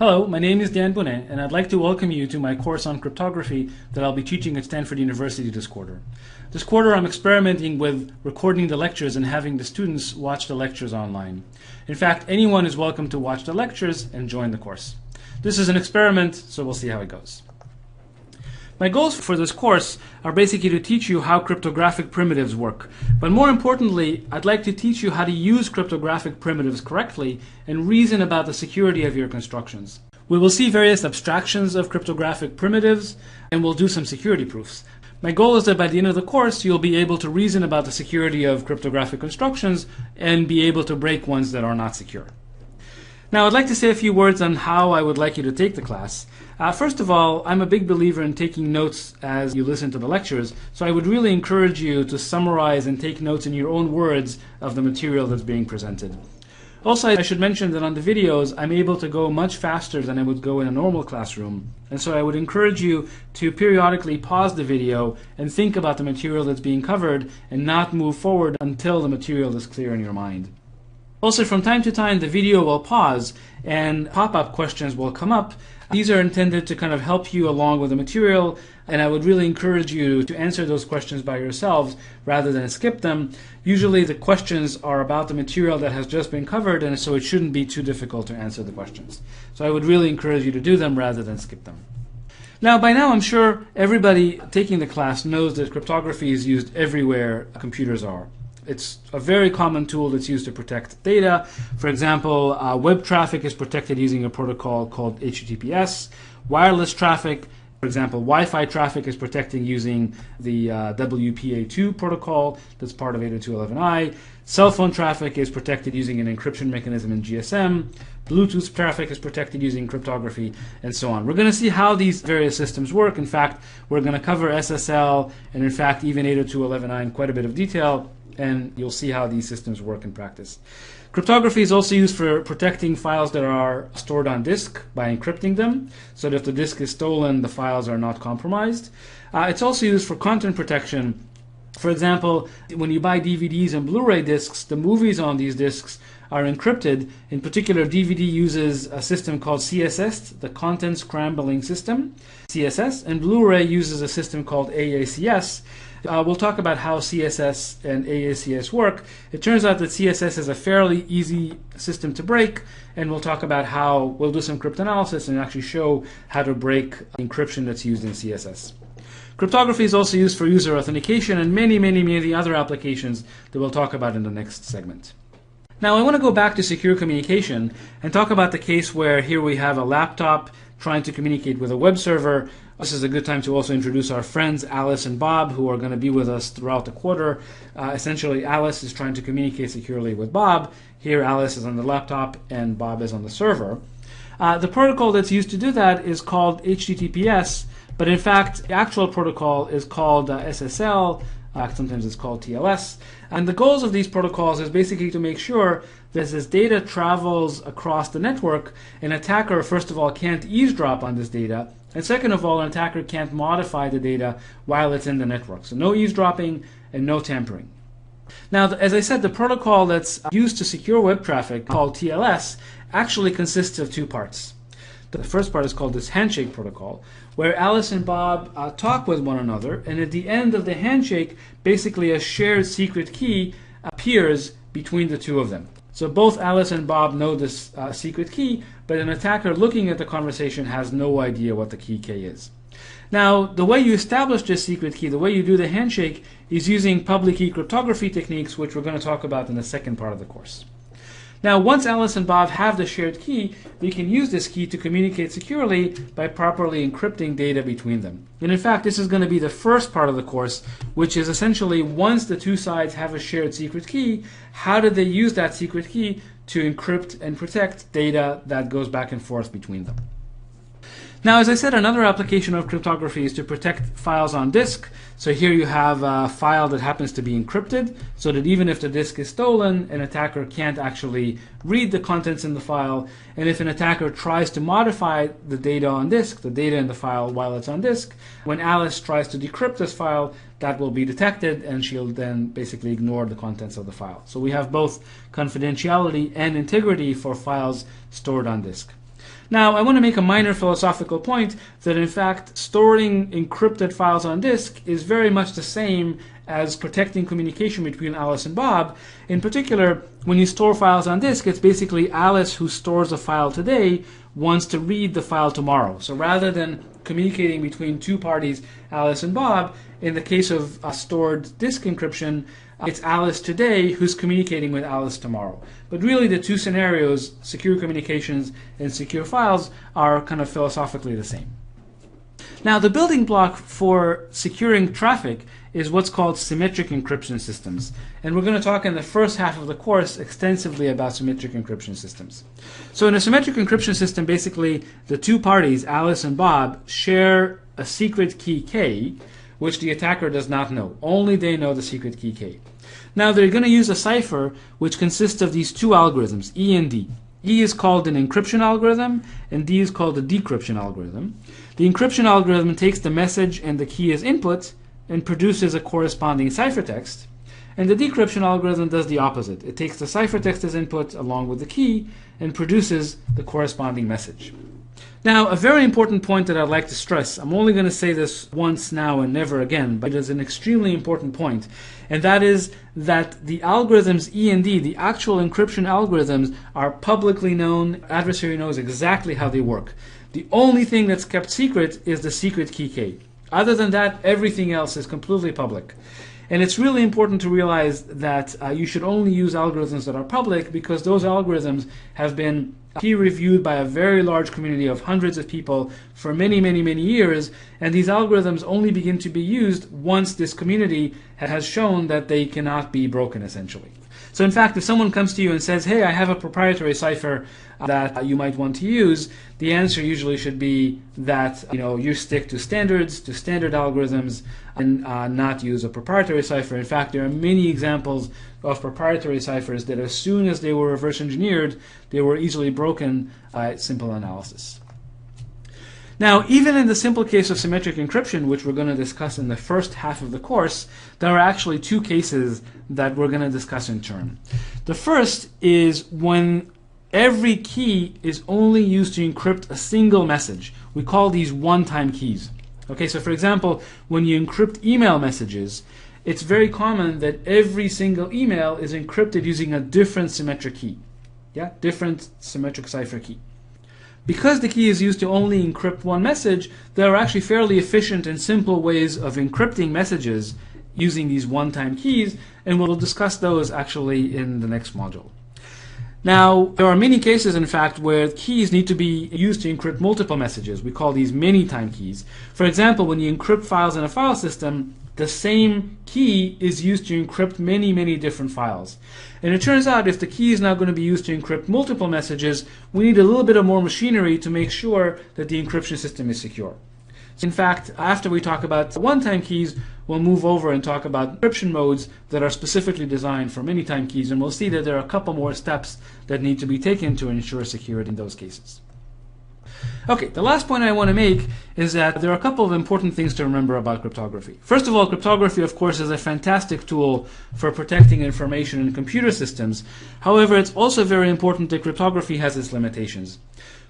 Hello, my name is Dan Boneh, and I'd like to welcome you to my course on cryptography that I'll be teaching at Stanford University this quarter. This quarter I'm experimenting with recording the lectures and having the students watch the lectures online. In fact, anyone is welcome to watch the lectures and join the course. This is an experiment, so we'll see how it goes. My goals for this course are basically to teach you how cryptographic primitives work. But more importantly, I'd like to teach you how to use cryptographic primitives correctly and reason about the security of your constructions. We will see various abstractions of cryptographic primitives, and we'll do some security proofs. My goal is that by the end of the course, you'll be able to reason about the security of cryptographic constructions and be able to break ones that are not secure. Now, I'd like to say a few words on how I would like you to take the class. First of all, I'm a big believer in taking notes as you listen to the lectures, so I would really encourage you to summarize and take notes in your own words of the material that's being presented. Also, I should mention that on the videos, I'm able to go much faster than I would go in a normal classroom, and so I would encourage you to periodically pause the video and think about the material that's being covered and not move forward until the material is clear in your mind. Also, from time to time, the video will pause and pop-up questions will come up. These are intended to kind of help you along with the material, and I would really encourage you to answer those questions by yourselves rather than skip them. Usually the questions are about the material that has just been covered, and so it shouldn't be too difficult to answer the questions. So I would really encourage you to do them rather than skip them. Now, by now, I'm sure everybody taking the class knows that cryptography is used everywhere computers are. It's a very common tool that's used to protect data. For example, web traffic is protected using a protocol called HTTPS. Wireless traffic, for example, Wi-Fi traffic is protected using the WPA2 protocol that's part of 802.11i. Cell phone traffic is protected using an encryption mechanism in GSM. Bluetooth traffic is protected using cryptography, and so on. We're going to see how these various systems work. In fact, we're going to cover SSL and, in fact, even 802.11i in quite a bit of detail, and you'll see how these systems work in practice. Cryptography is also used for protecting files that are stored on disk by encrypting them, so that if the disk is stolen, the files are not compromised. It's also used for content protection. For example, when you buy DVDs and Blu-ray discs, the movies on these discs are encrypted. In particular, DVD uses a system called CSS, the Content Scrambling System, CSS, and Blu-ray uses a system called AACS. We'll talk about how CSS and AACS work. It turns out that CSS is a fairly easy system to break, and we'll talk about how we'll do some cryptanalysis and actually show how to break encryption that's used in CSS. Cryptography is also used for user authentication and many other applications that we'll talk about in the next segment. Now, I want to go back to secure communication and talk about the case where here we have a laptop trying to communicate with a web server. This is a good time to also introduce our friends Alice and Bob, who are going to be with us throughout the quarter. Essentially, Alice is trying to communicate securely with Bob. Here, Alice is on the laptop and Bob is on the server. The protocol that's used to do that is called HTTPS, but in fact, the actual protocol is called SSL. Sometimes it's called TLS. And the goals of these protocols is basically to make sure that as this data travels across the network, an attacker, first of all, can't eavesdrop on this data, and second of all, an attacker can't modify the data while it's in the network. So no eavesdropping and no tampering. Now, as I said, the protocol that's used to secure web traffic, called TLS, actually consists of two parts. The first part is called this handshake protocol, where Alice and Bob talk with one another, and at the end of the handshake, basically a shared secret key appears between the two of them. So both Alice and Bob know this secret key, but an attacker looking at the conversation has no idea what the key K is. Now, the way you establish this secret key, the way you do the handshake, is using public key cryptography techniques, which we're going to talk about in the second part of the course. Now, once Alice and Bob have the shared key, they can use this key to communicate securely by properly encrypting data between them. And in fact, this is going to be the first part of the course, which is essentially once the two sides have a shared secret key, how do they use that secret key to encrypt and protect data that goes back and forth between them. Now, as I said, another application of cryptography is to protect files on disk. So here you have a file that happens to be encrypted, so that even if the disk is stolen, an attacker can't actually read the contents in the file. And if an attacker tries to modify the data on disk, the data in the file while it's on disk, when Alice tries to decrypt this file, that will be detected, and she'll then basically ignore the contents of the file. So we have both confidentiality and integrity for files stored on disk. Now, I want to make a minor philosophical point that in fact storing encrypted files on disk is very much the same as protecting communication between Alice and Bob. In particular, when you store files on disk, it's basically Alice who stores a file today wants to read the file tomorrow. So rather than communicating between two parties, Alice and Bob, in the case of stored disk encryption, it's Alice today who's communicating with Alice tomorrow. But really the two scenarios, secure communications and secure files, are kind of philosophically the same. Now, the building block for securing traffic is what's called symmetric encryption systems. And we're going to talk in the first half of the course extensively about symmetric encryption systems. So in a symmetric encryption system, basically the two parties, Alice and Bob, share a secret key K, which the attacker does not know. Only they know the secret key K. Now they're going to use a cipher which consists of these two algorithms, E and D. E is called an encryption algorithm, and D is called a decryption algorithm. The encryption algorithm takes the message and the key as input and produces a corresponding ciphertext. And the decryption algorithm does the opposite. It takes the ciphertext as input along with the key and produces the corresponding message. Now, a very important point that I'd like to stress, I'm only going to say this once now and never again, but it is an extremely important point, and that is that the algorithms E and D, the actual encryption algorithms, are publicly known. Adversary knows exactly how they work. The only thing that's kept secret is the secret key K. Other than that, everything else is completely public. And it's really important to realize that you should only use algorithms that are public, because those algorithms have been peer-reviewed by a very large community of hundreds of people for many, many, many years. And these algorithms only begin to be used once this community has shown that they cannot be broken, essentially. So in fact, if someone comes to you and says, hey, I have a proprietary cipher that you might want to use, the answer usually should be that you stick to standard algorithms, and not use a proprietary cipher. In fact, there are many examples of proprietary ciphers that as soon as they were reverse engineered, they were easily broken by simple analysis. Now, even in the simple case of symmetric encryption, which we're going to discuss in the first half of the course, there are actually two cases that we're going to discuss in turn. The first is when every key is only used to encrypt a single message. We call these one-time keys. Okay, so for example, when you encrypt email messages, it's very common that every single email is encrypted using a different symmetric key. Yeah, different symmetric cipher key. Because the key is used to only encrypt one message, there are actually fairly efficient and simple ways of encrypting messages using these one-time keys, and we'll discuss those actually in the next module. Now, there are many cases, in fact, where keys need to be used to encrypt multiple messages. We call these many-time keys. For example, when you encrypt files in a file system, the same key is used to encrypt many, many different files. And it turns out if the key is now going to be used to encrypt multiple messages, we need a little bit of more machinery to make sure that the encryption system is secure. In fact, after we talk about one-time keys, we'll move over and talk about encryption modes that are specifically designed for many-time keys, and we'll see that there are a couple more steps that need to be taken to ensure security in those cases. Okay, the last point I want to make is that there are a couple of important things to remember about cryptography. First of all, cryptography, of course, is a fantastic tool for protecting information in computer systems. However, it's also very important that cryptography has its limitations.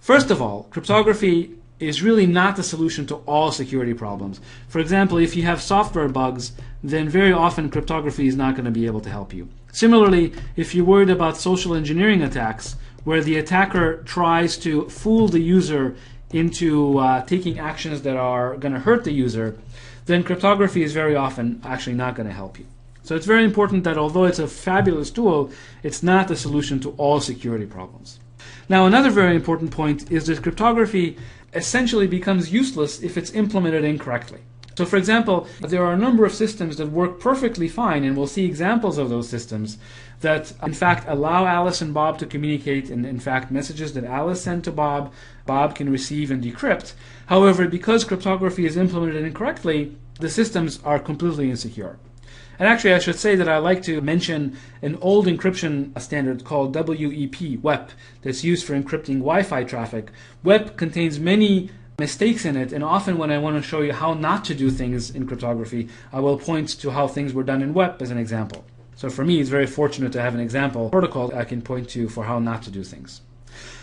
First of all, cryptography is really not the solution to all security problems. For example, if you have software bugs, then very often cryptography is not going to be able to help you. Similarly, if you're worried about social engineering attacks, where the attacker tries to fool the user into taking actions that are going to hurt the user, then cryptography is very often actually not going to help you. So it's very important that although it's a fabulous tool, it's not the solution to all security problems. Now, another very important point is that cryptography essentially becomes useless if it's implemented incorrectly. So for example, there are a number of systems that work perfectly fine, and we'll see examples of those systems that in fact allow Alice and Bob to communicate, and in fact messages that Alice sent to Bob, Bob can receive and decrypt. However, because cryptography is implemented incorrectly, the systems are completely insecure. And actually, I should say that I like to mention an old encryption standard called WEP, that's used for encrypting Wi-Fi traffic. WEP contains many mistakes in it, and often when I want to show you how not to do things in cryptography, I will point to how things were done in WEP as an example. So for me, it's very fortunate to have an example protocol I can point to for how not to do things.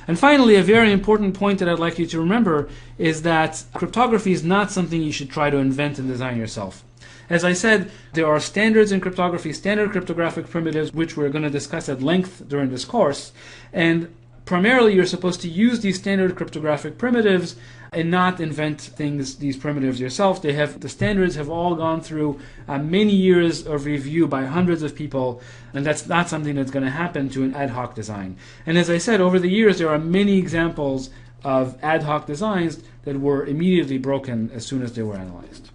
And finally, a very important point that I'd like you to remember is that cryptography is not something you should try to invent and design yourself. As I said, there are standards in cryptography, standard cryptographic primitives, which we're going to discuss at length during this course. And primarily, you're supposed to use these standard cryptographic primitives and not invent these primitives yourself. The standards have all gone through many years of review by hundreds of people, and that's not something that's going to happen to an ad hoc design. And as I said, over the years, there are many examples of ad hoc designs that were immediately broken as soon as they were analyzed.